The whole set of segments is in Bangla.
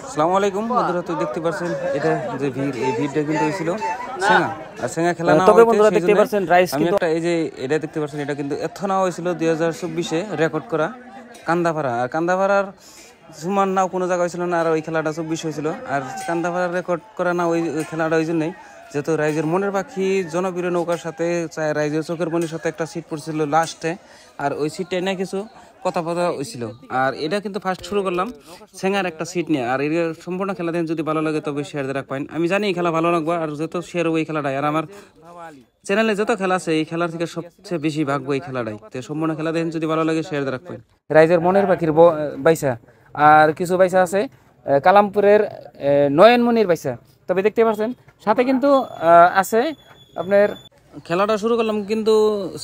আসসালামু আলাইকুম বন্ধুরা, তো দেখতে পাচ্ছেন এটা যে ভিড়, এই ভিড়টা কিন্তু হয়েছিল সেঙ্গা আর সেঙ্গা খেলা না তবে হইতে বন্ধুরা দেখতে সেজন্য পাচ্ছেন রাইস আমি কিন্তু একটা এই যে এটা দেখতে পাচ্ছেন, এটা কিন্তু এত না হয়েছিল 2024-এ রেকর্ড করা কান্দাপাড়া। আর কান্দাপাড়ার সুমান নাও কোনো জায়গা হয়েছিল না, আর ওই খেলাটা 24 হয়েছিল। আর কান্দাপাড়ার রেকর্ড করা না ওই খেলাটা ওই জন্যই, যেহেতু রাইজের মনের পাখি জনপ্রিয় নৌকার সাথে রাইজের চোখের মনির সাথে একটা সিট পড়ছিল লাস্টে, আর ওই সিটটাই না কিছু কথা হয়েছিল। আর এটা কিন্তু ফার্স্ট শুরু করলাম সেঙ্গার একটা সিট নিয়ে। আর এর সম্পূর্ণ খেলা দেন যদি ভালো লাগে তবে শেয়ার দিয়ে রাখবেন। আমি জানি এই খেলা ভালো লাগবে, আর যত শেয়ার ওই খেলাটাই, আর আমার চ্যানেলে যত খেলা আছে এই খেলার থেকে সবচেয়ে বেশি ভাগবো এই খেলাটাই। তো সম্পূর্ণ খেলা দেখেন, যদি ভালো লাগে শেয়ার দিয়ে রাখবেন। রাইজের মনের পাখির বাইসা, আর কিছু বাইসা আছে কালামপুরের নয়নমণির বাইসা। তবে দেখতে পাচ্ছেন সাথে কিন্তু আছে আপনার খেলাটা শুরু করলাম কিন্তু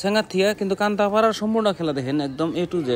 সেঙ্গার থিয়া, কিন্তু কান্তাপাড়ার সম্পূর্ণ খেলা দেখেন একদম A to Z।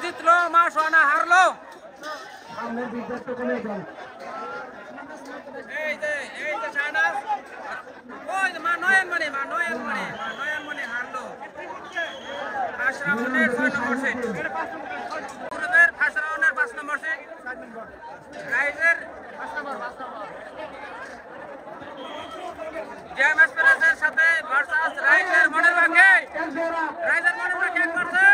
জিতলো মা সোনা হারলো। এই যে শাহনাজ, ওই মা নয়নমণি হারলো। ফার্স্ট রাউন্ডের 6 নম্বর সিট, পুরুষের ফার্স্ট রাউন্ডের 5 নম্বর সিট, রাইজের 5 নম্বর জেম এক্সপ্রেসের সাথে ভার্সাস রাইজের মনের ভাগে। রাইজের মনের ভাগে এক করছে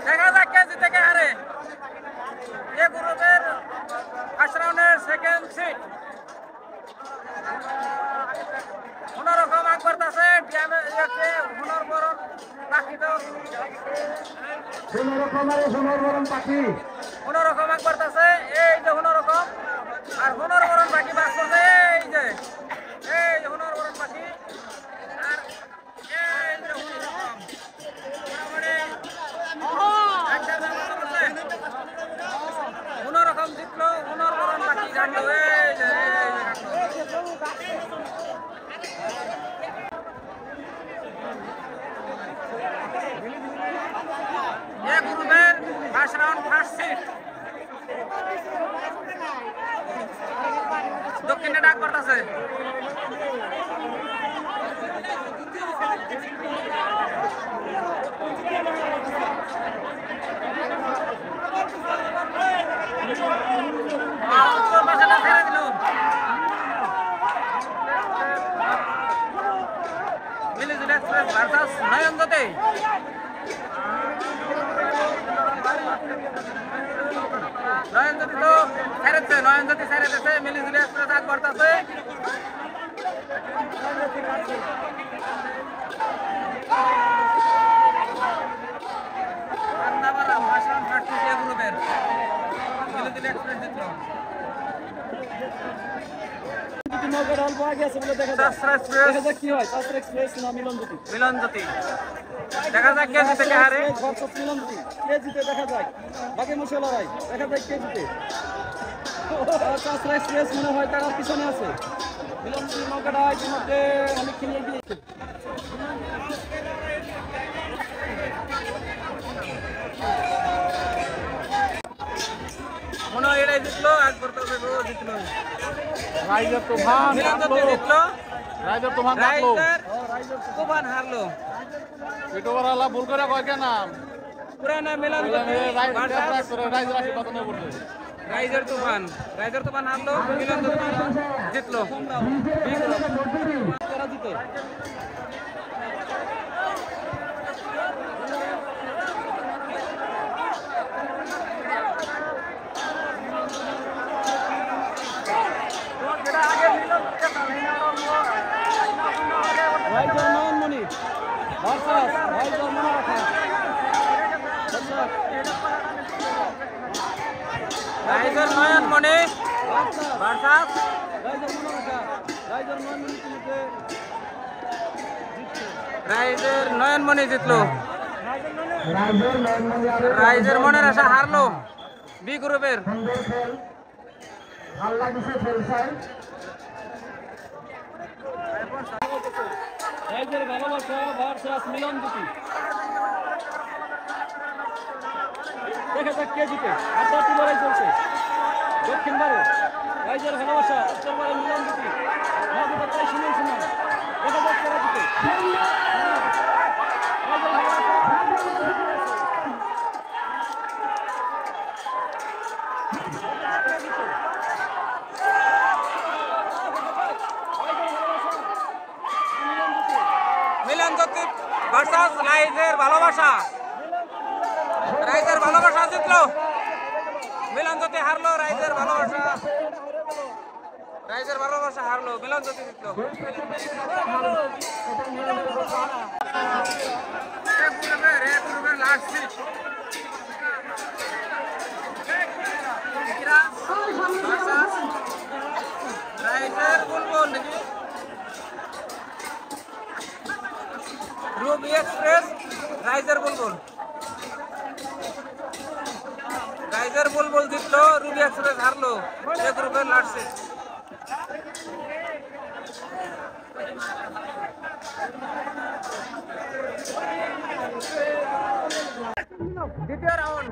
দেখা যাক কে জিতে কে হারে। এ গ্রুপের ফার্স্ট রাউন্ডের সেকেন্ড সিট কোনরকম আগ করতেছে হুনর বরণ পাখি তো কোনরকম আগ করতেছে। এই যে হুনরকম আর হুনর বরণ পাখি বাস করছে। এই যে হুনর বরণ পাখি আর এই যে হুনরকম কোনরকম জিতলো। হুনর বরণ পাখি ঘাটলো। এই যে গ্রুপের ফার্স্ট রাউন্ড ফার্স্ট সিট দক্ষিণে ডাক করতেছে। মিলিজুল এক্সপ্রেস ভার্সাস নয়নজ্যোতি। নয়নজ্যোতি তো ছেড়েছে, নয়নজ্যোতি ছেড়ে দিচ্ছে। মিলিজুল এক্সপ্রেস আগ করতেছে। গ্রুপের মিলিজুল এক্সপ্রেস জিতল। মিলনজ্যোতি দেখা যাক কে জিতে কে হারে। কে জিতে দেখা যাক। বাকি মুশে লড়াই দেখা যাক কে জিতে। চাষরা এক্সপ্রেস মনে হয় তারা পিছনে আছে। মিলনজ্যোতি নৌকাটা ইতিমধ্যে অনেক খেলিয়ে গিয়েছে। মনে হয় এটাই জিতলো। আগ করতেছে জিতলো। রাইজার তুফান মিলনজ্যোতি জিতলো। রাইজার তুফান তুফান হারলো। পেটোয়ালা ভুল করে কয় কেন নাম পুরানা মিলনজ্যোতি রাইজার তুফান হারলো। মিলনজ্যোতি জিতলো। রাইজার নয়নমণি ভার্সাস রাইজার মনোরখা। রাইজার নয়নমণি ভার্সাস রাইজার মনোরখা। রাইজার নয়নমণি জিতছে। রাইজার নয়নমণি জিতলো। রাইজার মনের আশা হারলো। বি গ্রুপের রাইজার ভালোবাসা ভার্সাস মিলনজ্যোতি। দেখা যাক কে জিতে। আড্ডাটি লড়াই চলছে। দক্ষিণ বারে রাইজার ভালোবাসা, উত্তর বারে মিলনজ্যোতি। নদীতে তাই শুনে শুনুন। দেখা যাক কারা জিতে। ভার্সাস রাইজের ভালোবাসা। রাইজের ভালোবাসা জিতলো, মিলনজ্যোতি হারলো। রাইজের ভালোবাসা হারলো, মিলনজ্যোতি জিতলো। রাইজের বুলবুল নাকি রুবি এক্সপ্রেস, রাইজের বুলবুল জিতলো, রুবি এক্সপ্রেস হারলো। এ গ্রুপের লাস্ট সিট। দ্বিতীয় রাউন্ড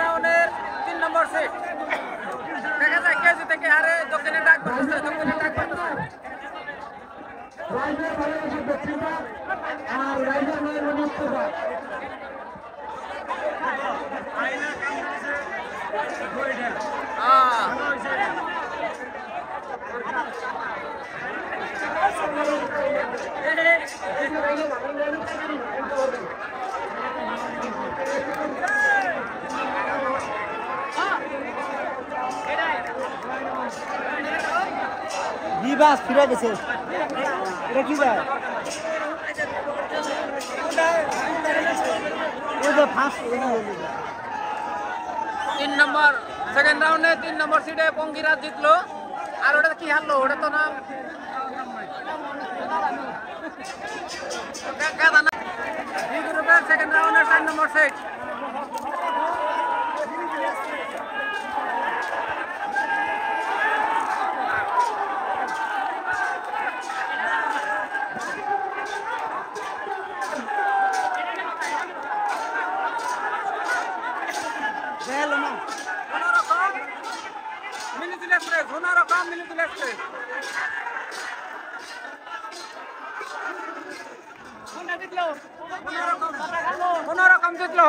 রাউন্ডের 3 নম্বর সিট। দেখা যায় কে জিতে কে হারে। দক্ষিণে ডাক করতেছে, বিবাস ফিরে গেছে। এটা কি যায়? তিন নম্বর সেকেন্ড রাউন্ডে 3 নম্বর সিটে পঙ্কিরাজ জিতলো। আর ওটা কি হারলো? ওটা তো নাম সেকেন্ড রাউন্ডের 4 নম্বর সিট।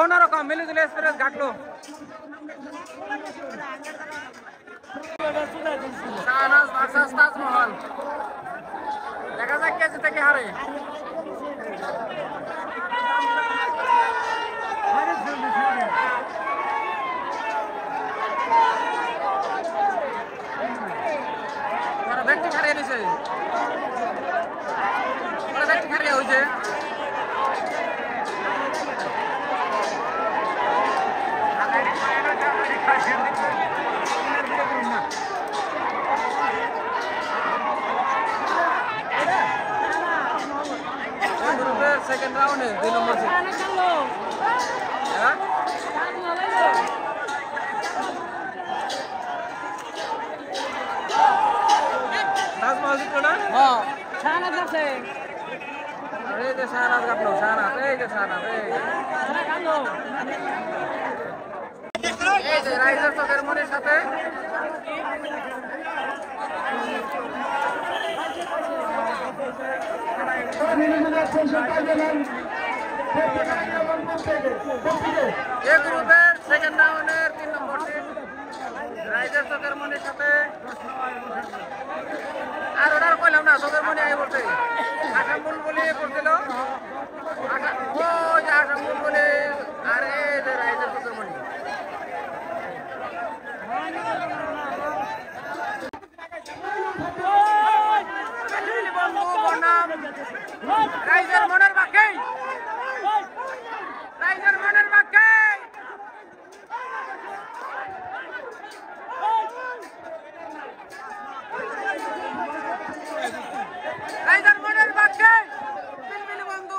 কোনোরকম মিলিজুল এক্সপ্রেস ঘাটলো। শাহনাজ ভার্সাস তাজমহল। দেখা যাক কে জিতে কে হারে। ব্যক্তি হারিয়ে দিছে, ব্যক্তি হারিয়ে হয়েছে। সেকেন্ড রাউন্ডে 2 নম্বর সিট। তাজমহল জিতলো না? শাহনাজ আছে। এই যে শাহনাজ কাটলো, শাহনাজ, এই যে শাহনাজ, এই যে রাইজার চকের মনির সাথে এ গ্রুপের সেকেন্ড রাউন্ডের 3 নম্বর সিট। রাইজার চকের মনির সাথে আর ওটার কইলাম না, চকের মনি আগে বলছে আসাম বুলবুলি করছিল। আসাম বুলবুলি আর এই যে রাইজার চকের মনি। রাইজার মনের বাকি, রাইজার মনের বাকি। রাইজার মনের বাকি, বিলবিলি বন্ধু